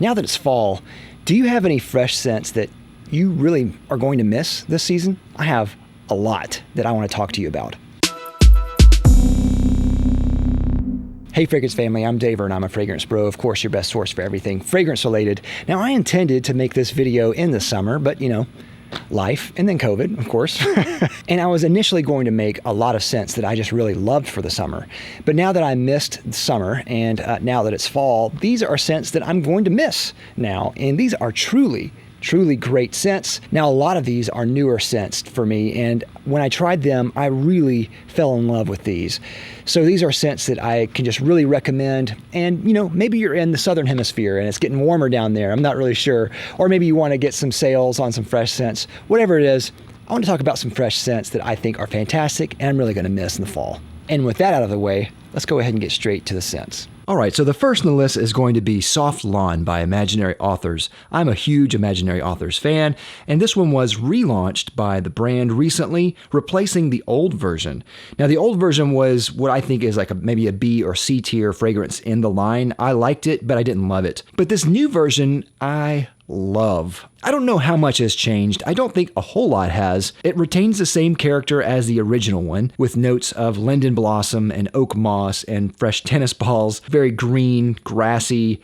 Now that it's fall, do you have any fresh scents that you really are going to miss this season? I have a lot that I want to talk to you about. Hey Fragrance family, I'm Dave and I'm a fragrance bro, of course your best source for everything fragrance related. Now I intended to make this video in the summer, but life, and then COVID, of course. And I was initially going to make a lot of scents that I just really loved for the summer. But now that I missed the summer and now that it's fall, these are scents that I'm going to miss now. And these are truly great scents. Now, a lot of these are newer scents for me, and when I tried them, I really fell in love with these. So these are scents that I can just really recommend. And maybe you're in the Southern Hemisphere and it's getting warmer down there. I'm not really sure. Or maybe you want to get some sales on some fresh scents. Whatever it is, I want to talk about some fresh scents that I think are fantastic and I'm really going to miss in the fall. And with that out of the way, let's go ahead and get straight to the scents. All right, so the first on the list is going to be Soft Lawn by Imaginary Authors. I'm a huge Imaginary Authors fan, and this one was relaunched by the brand recently, replacing the old version. Now, the old version was what I think is like maybe a B or C tier fragrance in the line. I liked it, but I didn't love it. But this new version, I love. I don't know how much has changed. I don't think a whole lot has. It retains the same character as the original one, with notes of linden blossom and oak moss and fresh tennis balls, very green, grassy,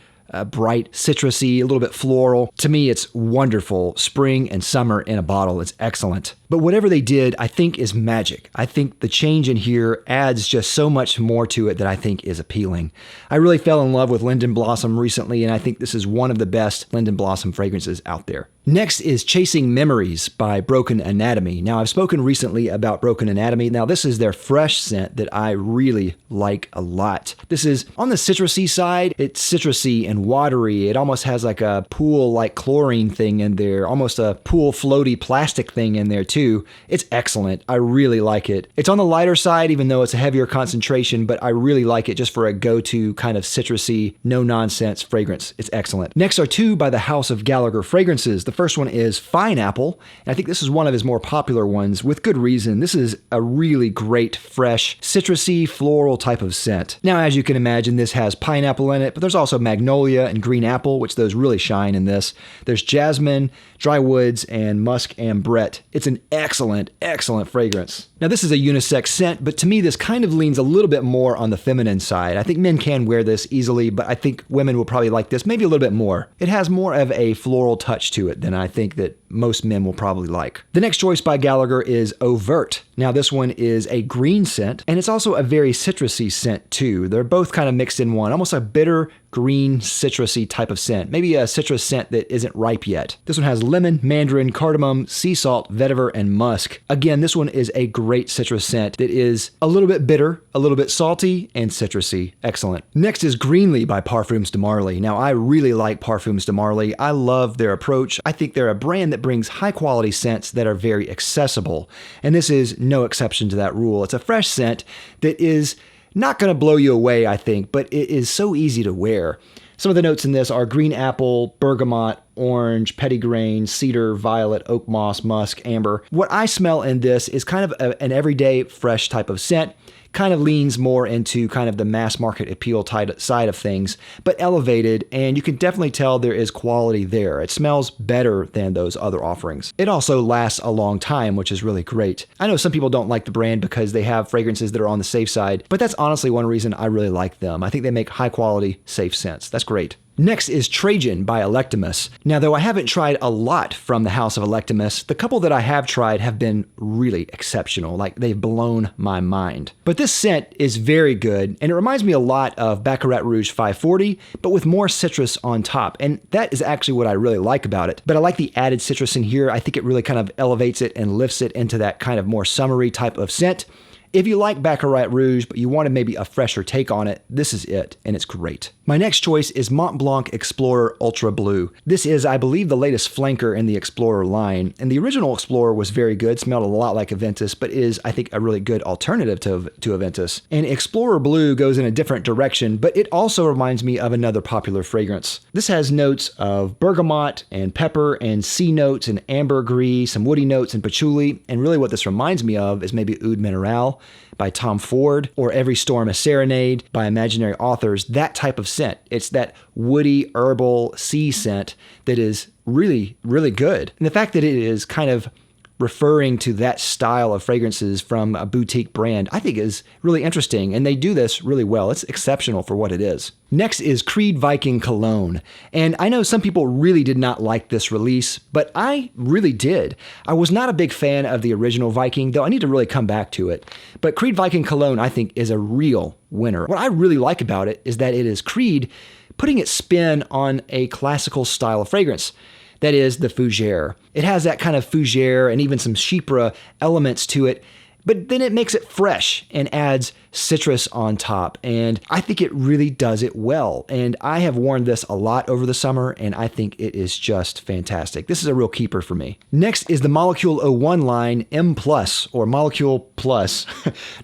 bright, citrusy, a little bit floral. To me, it's wonderful. Spring and summer in a bottle. It's excellent. But whatever they did, I think is magic. I think the change in here adds just so much more to it that I think is appealing. I really fell in love with Linden Blossom recently, and I think this is one of the best Linden Blossom fragrances out there. Next is Chasing Memories by Broken Anatomy. Now, I've spoken recently about Broken Anatomy. Now, this is their fresh scent that I really like a lot. This is on the citrusy side. It's citrusy and watery. It almost has like a pool-like chlorine thing in there, almost a pool floaty plastic thing in there too. It's excellent. I really like it. It's on the lighter side, even though it's a heavier concentration, but I really like it just for a go-to kind of citrusy, no-nonsense fragrance. It's excellent. Next are two by the House of Gallagher Fragrances. The first one is Fine Apple, and I think this is one of his more popular ones with good reason. This is a really great, fresh, citrusy, floral type of scent. Now, as you can imagine, this has pineapple in it, but there's also magnolia and green apple, which those really shine in this. There's jasmine, dry woods, and musk ambrette. It's an excellent fragrance. Now, this is a unisex scent, but to me, this kind of leans a little bit more on the feminine side. I think men can wear this easily, but I think women will probably like this maybe a little bit more. It has more of a floral touch to it than I think that most men will probably like. The next choice by Gallagher is Overt. Now, this one is a green scent, and it's also a very citrusy scent too. They're both kind of mixed in one, almost a bitter, green, citrusy type of scent. Maybe a citrus scent that isn't ripe yet. This one has lemon, mandarin, cardamom, sea salt, vetiver, and musk. Again, this one is a great citrus scent that is a little bit bitter, a little bit salty, and citrusy. Excellent. Next is Greenly by Parfums de Marly. Now, I really like Parfums de Marly. I love their approach. I think they're a brand that brings high-quality scents that are very accessible, and this is no exception to that rule. It's a fresh scent that is not going to blow you away, I think, but it is so easy to wear. Some of the notes in this are green apple, bergamot, orange, petitgrain, cedar, violet, oak moss, musk, amber. What I smell in this is kind of an everyday fresh type of scent. Kind of leans more into kind of the mass market appeal side of things, but elevated, and you can definitely tell there is quality there. It smells better than those other offerings. It also lasts a long time, which is really great. I know some people don't like the brand because they have fragrances that are on the safe side, but that's honestly one reason I really like them. I think they make high quality, safe scents. That's great. Next is Trajan by Electimuss. Now, though I haven't tried a lot from the house of Electimuss, the couple that I have tried have been really exceptional. Like, they've blown my mind. But this scent is very good, and it reminds me a lot of Baccarat Rouge 540, but with more citrus on top. And that is actually what I really like about it. But I like the added citrus in here. I think it really kind of elevates it and lifts it into that kind of more summery type of scent. If you like Baccarat Rouge, but you wanted maybe a fresher take on it, this is it, and it's great. My next choice is Mont Blanc Explorer Ultra Blue. This is, I believe, the latest flanker in the Explorer line, and the original Explorer was very good, smelled a lot like Aventus, but is, I think, a really good alternative to Aventus. And Explorer Blue goes in a different direction, but it also reminds me of another popular fragrance. This has notes of bergamot and pepper and sea notes and ambergris, some woody notes and patchouli, and really what this reminds me of is maybe Oud Mineral. by Tom Ford or Every Storm a Serenade by Imaginary Authors, that type of scent. It's that woody, herbal sea scent that is really, really good. And the fact that it is kind of referring to that style of fragrances from a boutique brand, I think is really interesting. And they do this really well. It's exceptional for what it is. Next is Creed Viking Cologne. And I know some people really did not like this release, but I really did. I was not a big fan of the original Viking, though I need to really come back to it. But Creed Viking Cologne, I think, is a real winner. What I really like about it is that it is Creed putting its spin on a classical style of fragrance. That is the fougere. It has that kind of fougere and even some chypre elements to it, but then it makes it fresh and adds citrus on top. And I think it really does it well. And I have worn this a lot over the summer, and I think it is just fantastic. This is a real keeper for me. Next is the Molecule 01 line M+, or Molecule Plus.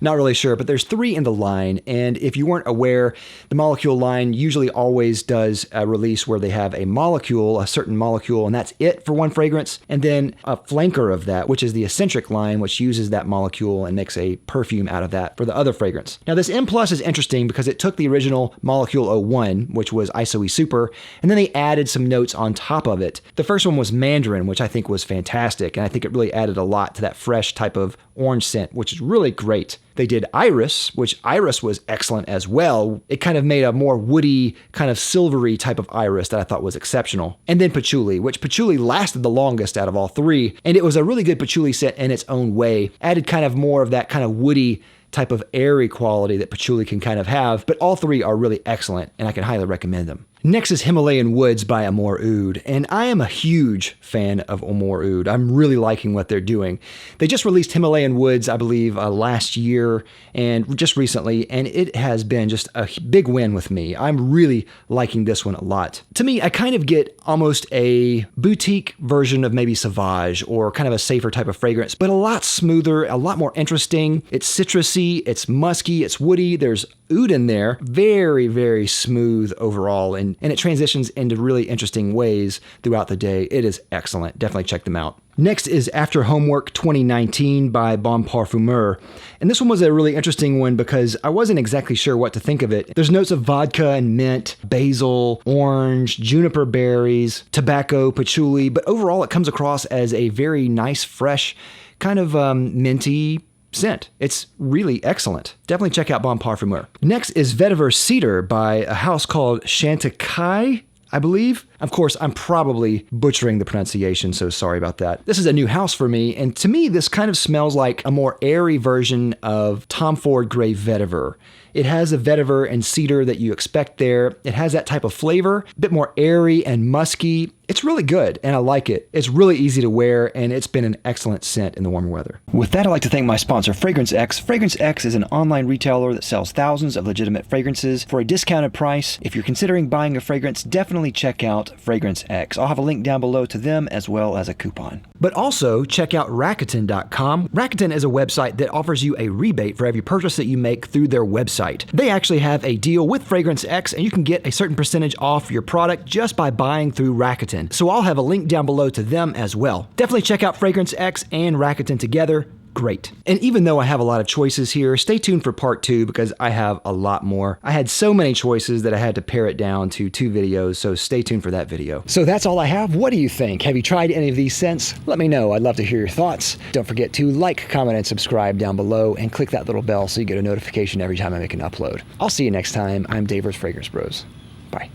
Not really sure, but there's 3 in the line. And if you weren't aware, the Molecule line usually always does a release where they have a molecule, a certain molecule, and that's it for one fragrance. And then a flanker of that, which is the Escentric line, which uses that molecule and makes a perfume out of that for the other fragrance. Now this M+ is interesting because it took the original Molecule 01, which was ISOE Super, and then they added some notes on top of it. The first one was Mandarin, which I think was fantastic, and I think it really added a lot to that fresh type of orange scent, which is really great. They did Iris, which Iris was excellent as well. It kind of made a more woody, kind of silvery type of Iris that I thought was exceptional. And then Patchouli, which Patchouli lasted the longest out of all 3, and it was a really good patchouli scent in its own way. Added kind of more of that kind of woody type of airy quality that patchouli can kind of have, but all 3 are really excellent, and I can highly recommend them. Next is Himalayan Woods by Amouroud, and I am a huge fan of Amouroud. I'm really liking what they're doing. They just released Himalayan Woods, I believe, last year and just recently, and it has been just a big win with me. I'm really liking this one a lot. To me, I kind of get almost a boutique version of maybe Sauvage or kind of a safer type of fragrance, but a lot smoother, a lot more interesting. It's citrusy, it's musky, it's woody. There's oud in there. Very, very smooth overall, and it transitions into really interesting ways throughout the day. It is excellent. Definitely check them out. Next is After Homework 2019 by Bon Parfumeur. And this one was a really interesting one because I wasn't exactly sure what to think of it. There's notes of vodka and mint, basil, orange, juniper berries, tobacco, patchouli, but overall it comes across as a very nice, fresh, kind of minty scent. It's really excellent. Definitely check out Bon Parfumeur. Next is Vetiver Cedar by a house called Chantecaille, I believe. Of course, I'm probably butchering the pronunciation, so sorry about that. This is a new house for me, and to me, this kind of smells like a more airy version of Tom Ford Grey Vetiver. It has a vetiver and cedar that you expect there. It has that type of flavor, a bit more airy and musky. It's really good, and I like it. It's really easy to wear, and it's been an excellent scent in the warmer weather. With that, I'd like to thank my sponsor, Fragrance X. Fragrance X is an online retailer that sells thousands of legitimate fragrances for a discounted price. If you're considering buying a fragrance, definitely check out Fragrance X. I'll have a link down below to them as well as a coupon. But also, check out Rakuten.com. Rakuten is a website that offers you a rebate for every purchase that you make through their website. They actually have a deal with Fragrance X, and you can get a certain percentage off your product just by buying through Rakuten. So I'll have a link down below to them as well. Definitely check out Fragrance X and Rakuten together. Great. And even though I have a lot of choices here, stay tuned for part 2 because I have a lot more. I had so many choices that I had to pare it down to 2 videos, so stay tuned for that video. So that's all I have. What do you think? Have you tried any of these scents? Let me know. I'd love to hear your thoughts. Don't forget to like, comment, and subscribe down below, and click that little bell so you get a notification every time I make an upload. I'll see you next time. I'm Daver's Fragrance Bros. Bye.